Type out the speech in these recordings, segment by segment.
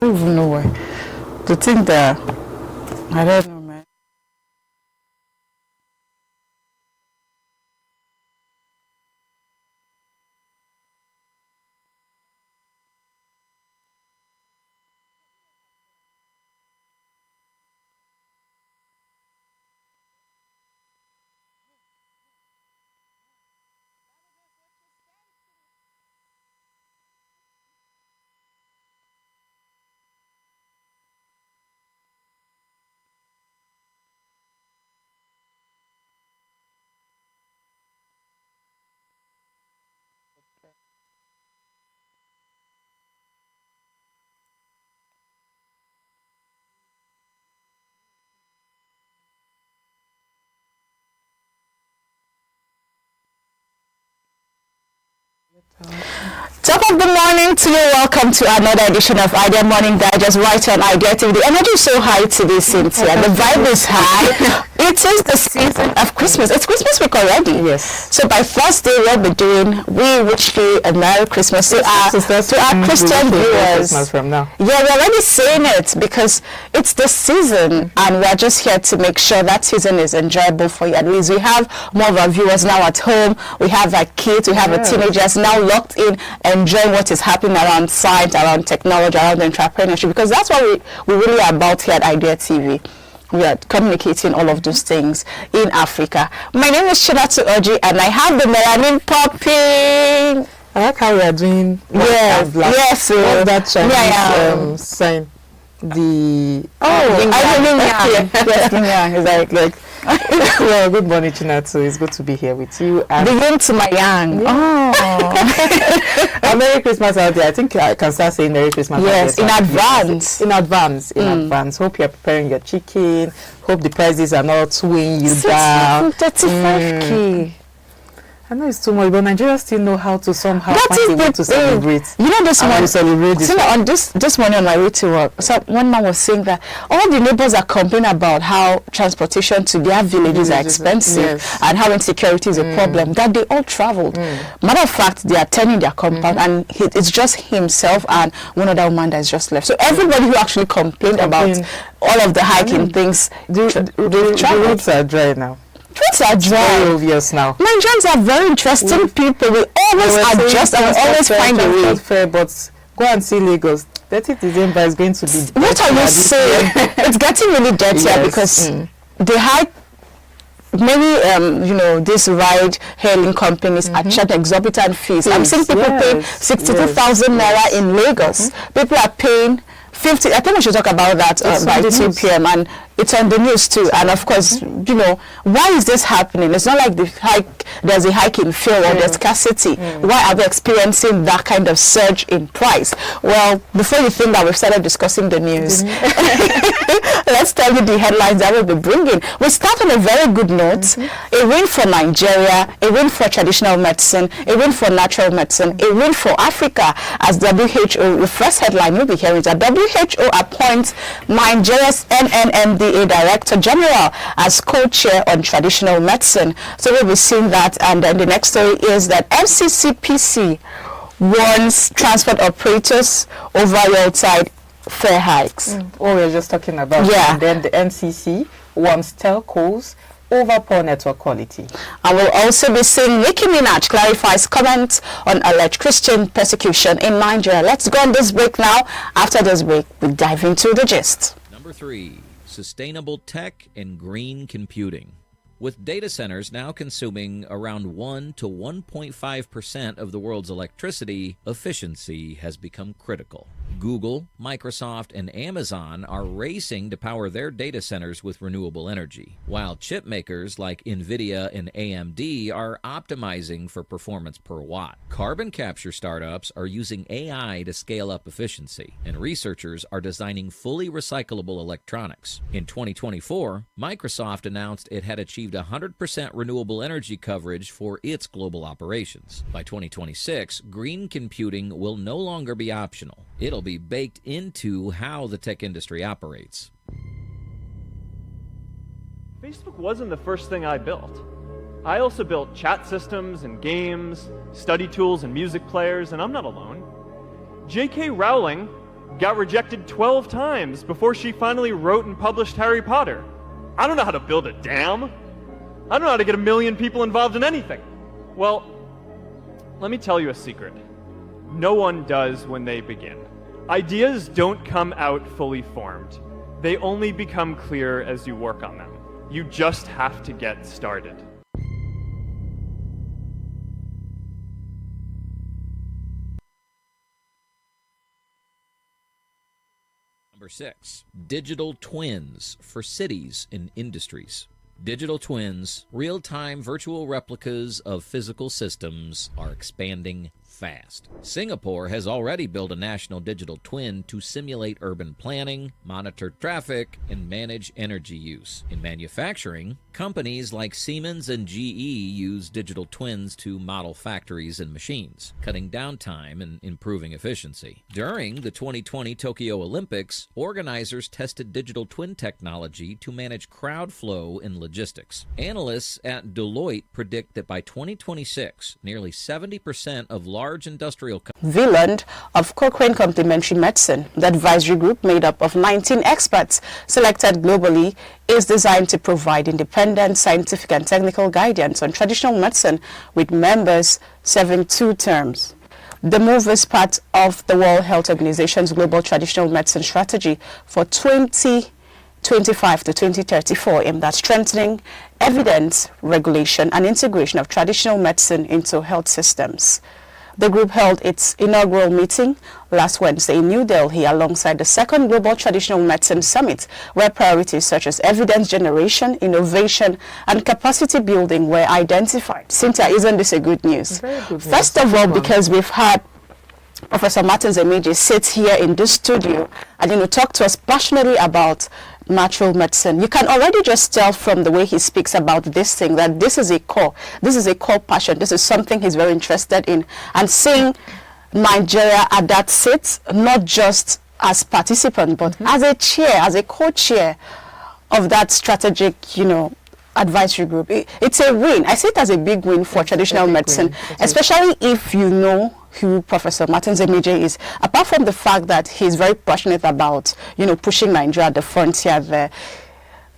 don't even know why. To think that I don't know, man. Top of the morning to you. Welcome to another edition of Idea Morning Digest right on Idea TV. The energy is so high today, Cynthia. The vibe is high. It is the season of Christmas. It's Christmas week already. Yes. So by Thursday, we'll be doing, we wish you a Merry Christmas to our Christian viewers. Christmas from now. Yeah, we're already saying it because it's the season and we're just here to make sure that season is enjoyable for you. At least we have more of our viewers now at home. We have our kids, we have our teenagers now locked in, enjoying what is happening around science, around technology, around entrepreneurship, because that's what we really are about here at Idea TV. We are communicating all of those things in Africa. My name is Chinatu Oji and I have the melanin popping. I like how we are doing. Yes. What's that Chinese sign? The yes, like well, good morning, Chinatu. It's good to be here with you. And the yin to my yang. Oh, Merry Christmas out there. I think I can start saying Merry Christmas. Yes, in advance. In advance. Hope you're preparing your chicken. Hope the prices are not weighing you down. 35K. I know it's too much, but Nigerians still know how to somehow find a way to celebrate. You know, this morning on my way to work, so one man was saying that all the neighbors are complaining about how transportation to their villages are expensive and how insecurity is a problem, that they all traveled. Matter of fact, they are turning their compound and it's just himself and one other woman that is just left. So everybody who actually complained about all of the hiking things, the roads are dry now. Roads are dry. It's very obvious now. Nigerians are very interesting people. We always adjust and we always find a way. Fair, but go and see Lagos. 30th December is going to be. What are you saying? It's getting really dirtier because they hike. Many, these ride-hailing companies are charging exorbitant fees. I'm seeing people pay 62,000 naira in Lagos. People are paying 50. I think we should talk about that by 2 p.m. and it's on the news too. And of course, why is this happening? It's not like there's a hike in fuel or there's scarcity. Why are we experiencing that kind of surge in price? Well, before you think that we've started discussing the news, let's tell you the headlines that we'll be bringing. We start on a very good note. A win for Nigeria, a win for traditional medicine, a win for natural medicine, a win for Africa, as WHO, the first headline you'll be hearing is that WHO appoints Nigeria's NNMDA Director General as co-chair on traditional medicine. So we'll be seeing that, and then the next story is that FCCPC warns transport operators over roadside fare hikes. What we were just talking about. Yeah. And then the NCC warns TELCOS over poor network quality. I will also be seeing MINAJ clarifies comments on alleged Christian persecution in Nigeria. Let's go on this break now. After this break, we dive into the gist. Number 3. Sustainable tech and green computing. With data centers now consuming around 1 to 1.5% of the world's electricity, efficiency has become critical. Google, Microsoft, and Amazon are racing to power their data centers with renewable energy, while chip makers like NVIDIA and AMD are optimizing for performance per watt. Carbon capture startups are using AI to scale up efficiency, and researchers are designing fully recyclable electronics. In 2024, Microsoft announced it had achieved 100% renewable energy coverage for its global operations. By 2026, green computing will no longer be optional. It'll be baked into how the tech industry operates. Facebook wasn't the first thing I built. I also built chat systems and games, study tools and music players, and I'm not alone. J.K. Rowling got rejected 12 times before she finally wrote and published Harry Potter. I don't know how to build a dam. I don't know how to get 1 million people involved in anything. Well, let me tell you a secret. No one does when they begin. Ideas don't come out fully formed. They only become clear as you work on them. You just have to get started. Number 6, digital twins for cities and industries. Digital twins, real-time virtual replicas of physical systems, are expanding fast. Singapore has already built a national digital twin to simulate urban planning, monitor traffic, and manage energy use. In manufacturing, companies like Siemens and GE use digital twins to model factories and machines, cutting downtime and improving efficiency. During the 2020 Tokyo Olympics, organizers tested digital twin technology to manage crowd flow and logistics. Analysts at Deloitte predict that by 2026, nearly 70% of large industrial Wieland of Cochrane Complementary Medicine, the advisory group made up of 19 experts selected globally, is designed to provide independent scientific and technical guidance on traditional medicine, with members serving 2 terms. The move is part of the World Health Organization's Global Traditional Medicine Strategy for 2025 to 2034, aimed at strengthening evidence, regulation, and integration of traditional medicine into health systems. The group held its inaugural meeting last Wednesday in New Delhi alongside the second Global Traditional Medicine Summit, where priorities such as evidence generation, innovation, and capacity building were identified. Cynthia, isn't this a good news? Very good news. First of all, because we've had Professor Martins Emeje sit here in this studio and talk to us passionately about natural medicine. You can already just tell from the way he speaks about this thing that this is a core passion. This is something he's very interested in, and seeing Nigeria at that seat, not just as participant but as a chair, as a co-chair of that strategic advisory group. It's a win. I see it as a big win for traditional medicine, especially if you know who Professor Martins Emeje is, apart from the fact that he's very passionate about, pushing Nigeria at the frontier there.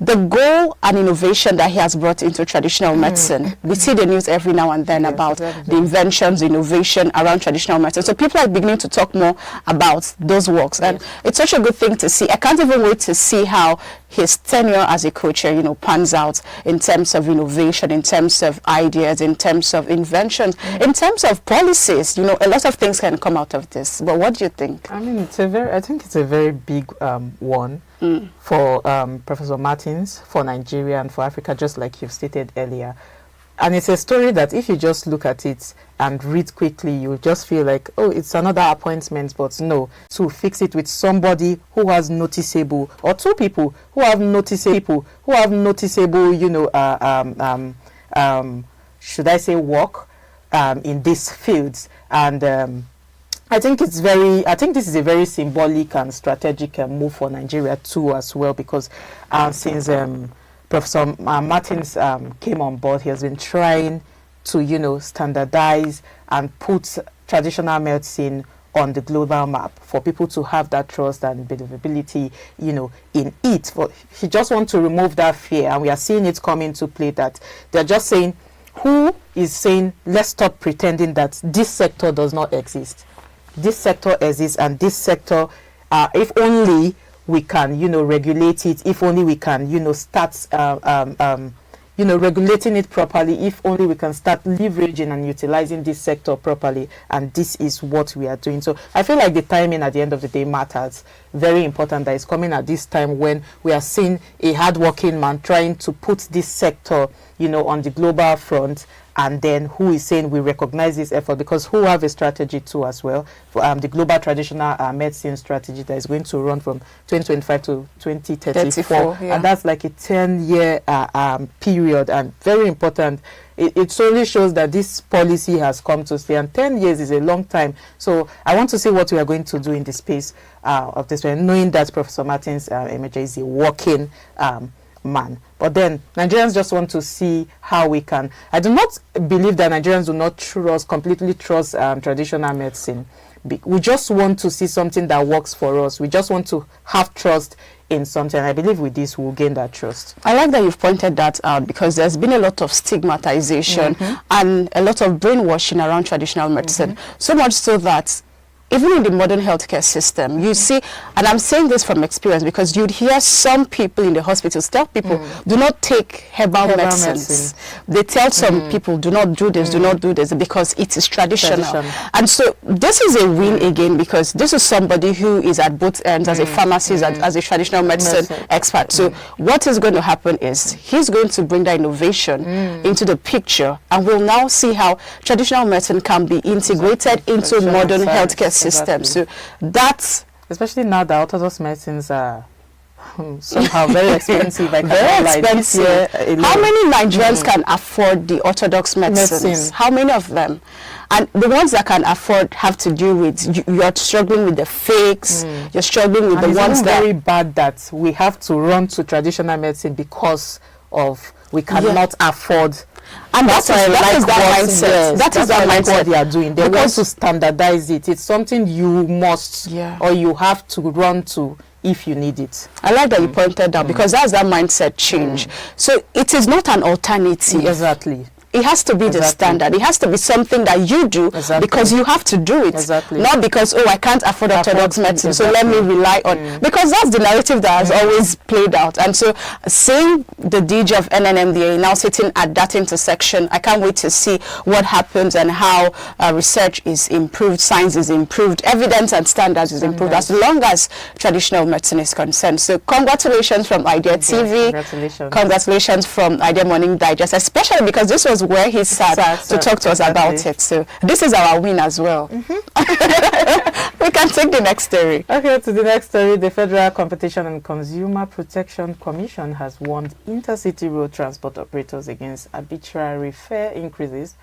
The goal and innovation that he has brought into traditional medicine, we see the news every now and then about the inventions, innovation around traditional medicine. So people are beginning to talk more about those works, and it's such a good thing to see. I can't even wait to see how his tenure as a co-chair, pans out in terms of innovation, in terms of ideas, in terms of inventions, in terms of policies. A lot of things can come out of this. But what do you think? I mean, I think it's a very big one for Professor Martins, for Nigeria, and for Africa, just like you've stated earlier. And it's a story that if you just look at it and read quickly, you just feel like, oh, it's another appointment. But no, to fix it with somebody who has noticeable, or 2 people who have noticeable, should I say, work in these fields. And I think this is a very symbolic and strategic move for Nigeria too, as well, because since Professor Martins came on board, he has been trying to, standardize and put traditional medicine on the global map for people to have that trust and believability, in it. But he just wants to remove that fear, and we are seeing it come into play that they're just saying, who is saying, let's stop pretending that this sector does not exist. This sector exists, and this sector, if only we can, regulate it, if only we can, start, regulating it properly, if only we can start leveraging and utilizing this sector properly. And this is what we are doing. So I feel like the timing at the end of the day matters. Very important that it's coming at this time when we are seeing a hardworking man trying to put this sector, on the global front. And then who is saying we recognize this effort, because who have a strategy too as well, for the global traditional medicine strategy that is going to run from 2025 to 2034, and that's like a 10-year period, and very important. It solely shows that this policy has come to stay, and 10 years is a long time. So I want to see what we are going to do in the space of this, knowing that Professor Martins Emeje is a working man. But then Nigerians just want to see how we can. I do not believe that Nigerians do not completely trust traditional medicine, We just want to see something that works for us. We just want to have trust in something. I believe with this we'll gain that trust. I like that you've pointed that out, because there's been a lot of stigmatization and a lot of brainwashing around traditional medicine. So much so that even in the modern healthcare system, you see, and I'm saying this from experience, because you'd hear some people in the hospitals tell people, do not take herbal medicines. They tell some people, do not do this, do not do this, because it is traditional. And so this is a win again, because this is somebody who is at both ends, as a pharmacist, as a traditional medicine expert. So what is going to happen is he's going to bring that innovation into the picture, and we'll now see how traditional medicine can be integrated into modern healthcare system. So that's, especially now that orthodox medicines are somehow very expensive. Very expensive. How many Nigerians can afford the orthodox medicines? How many of them? And the ones that can afford have to do with, you're struggling with the fakes, you're struggling with the ones that... It's very bad that we have to run to traditional medicine because of we cannot afford. And that is that mindset. That is that mindset. What they are doing. They want to standardize it. It's something you must or you have to run to if you need it. I like that you pointed out, because that's that mindset change. So it is not an alternative. Exactly. It has to be the standard. It has to be something that you do because you have to do it. Not because, oh, I can't afford orthodox medicine, so let me rely on... Because that's the narrative that has always played out. And so seeing the DG of NNMDA now sitting at that intersection, I can't wait to see what happens and how research is improved, science is improved, evidence and standards is improved, as long as traditional medicine is concerned. So congratulations from Idea TV. Congratulations from Idea Morning Digest, especially because this was where he sat to talk to us about it. So this is our win as well. We can take the next story. Okay, to the next story. The Federal Competition and Consumer Protection Commission has warned intercity road transport operators against arbitrary fare increases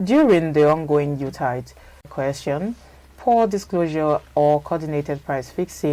during the ongoing YULETIDE. Question: poor disclosure or coordinated price fixing